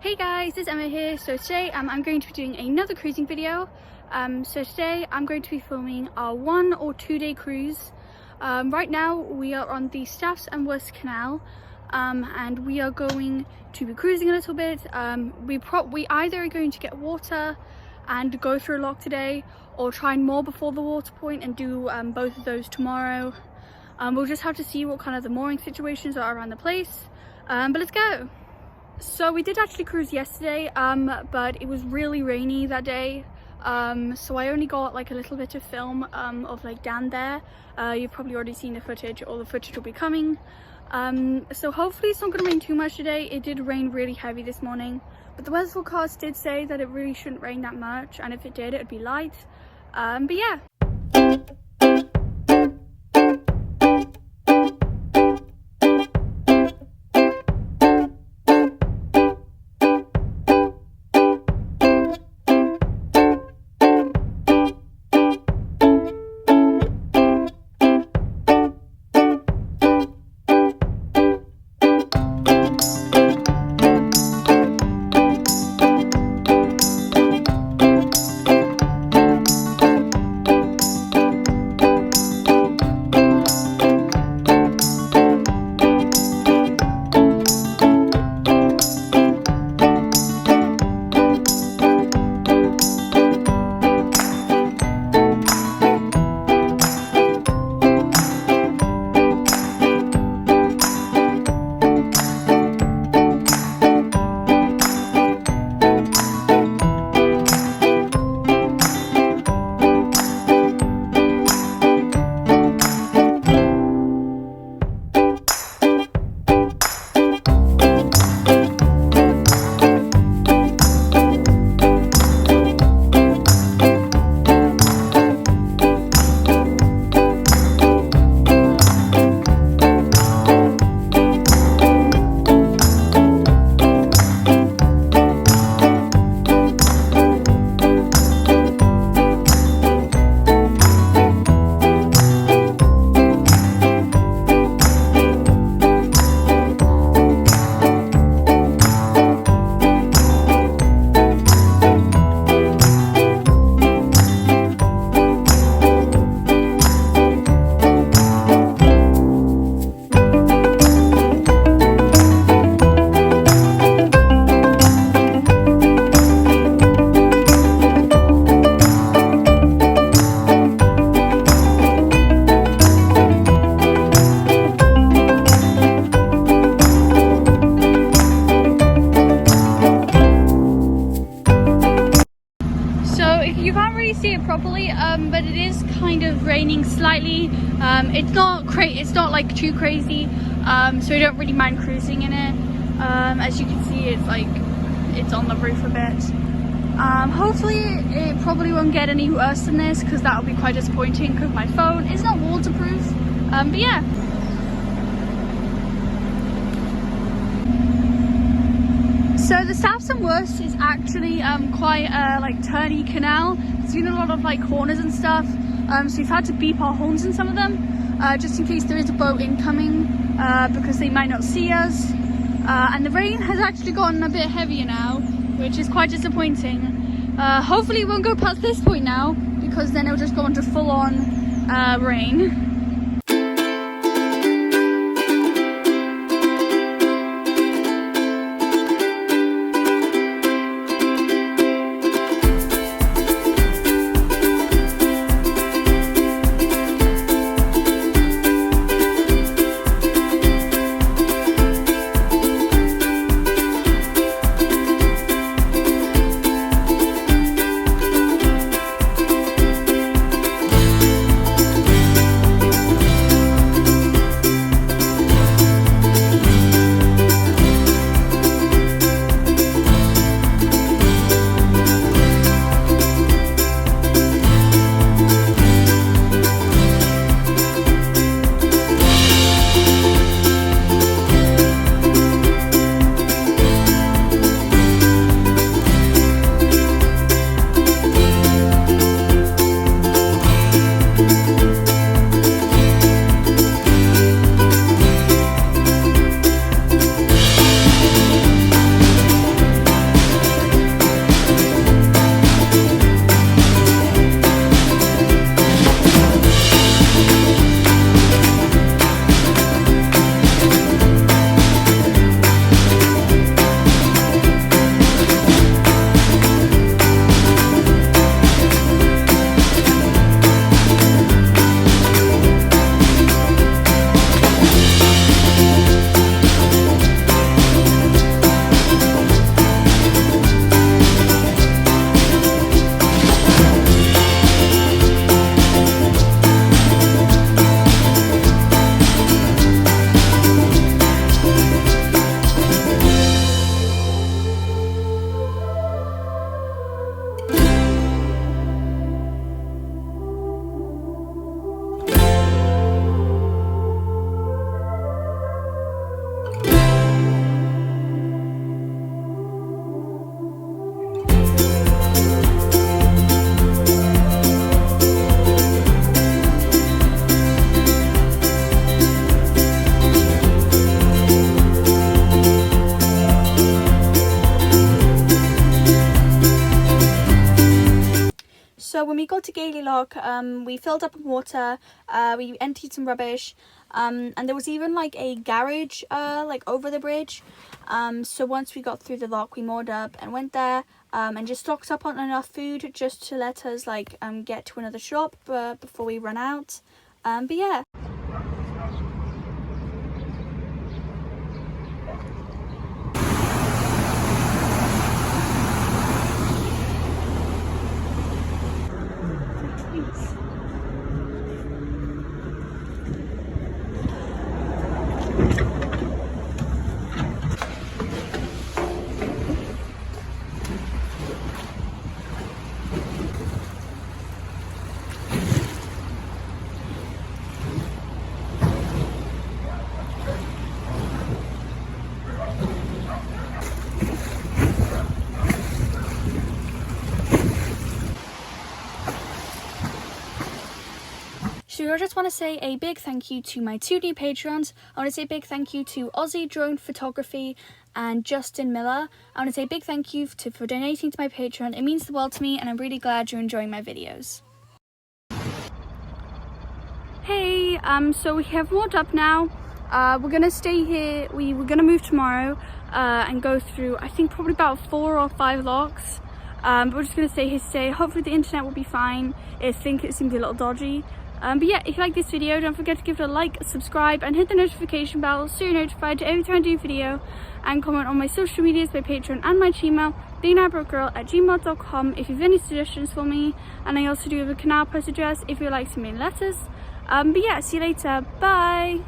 Hey guys, it's Emma here. So today I'm going to be doing another cruising video. So today I'm going to be filming our 1 or 2 day cruise. Right now we are on the Staffordshire and Worcestershire Canal, and we are going to be cruising a little bit. We either are going to get water and go through a lock today, or try and moor before the water point and do both of those tomorrow. We'll just have to see what kind of the mooring situations are around the place, but let's go. So we did actually cruise yesterday, but it was really rainy that day, so I only got like a little bit of film of like down there. You've probably already seen the footage, or the footage will be coming. So hopefully it's not going to rain too much today. It did rain really heavy this morning, but the weather forecast did say that it really shouldn't rain that much, and if it did, it would be light. But yeah. Properly, but it is kind of raining slightly. It's not like too crazy, so we don't really mind cruising in it. As you can see, it's on the roof a bit. Hopefully it probably won't get any worse than this, because that will be quite disappointing, because my phone is not waterproof. But yeah. So the Staffordshire and Worcestershire is actually quite a turny canal. There's been a lot of corners and stuff, so we've had to beep our horns in some of them, just in case there is a boat incoming, because they might not see us. And the rain has actually gotten a bit heavier now, which is quite disappointing. Hopefully it won't go past this point now, because then it'll just go into full-on rain. when we got to Gailey Lock, we filled up on water, we emptied some rubbish, and there was even like a garage like over the bridge. So once we got through the lock, we moored up and went there, and just stocked up on enough food just to let us like get to another shop before we run out. But yeah. So I just want to say a big thank you to my 2 new patrons. I want to say a big thank you to Aussie Drone Photography and Justin Miller. I want to say a big thank you for donating to my Patreon. It means the world to me, and I'm really glad you're enjoying my videos. Hey, so we have moored up now. We're gonna stay here. We're gonna move tomorrow and go through, I think, probably about 4 or 5 locks. But we're just gonna stay here today. Hopefully the internet will be fine. I think it seems a little dodgy. But yeah, if you like this video, don't forget to give it a like, subscribe, and hit the notification bell so you're notified every time I do a video, and comment on my social medias, my Patreon, and my Gmail, thenarrowboatgirl@gmail.com, if you have any suggestions for me. And I also do have a canal post address if you'd like to mail letters. But yeah, see you later. Bye.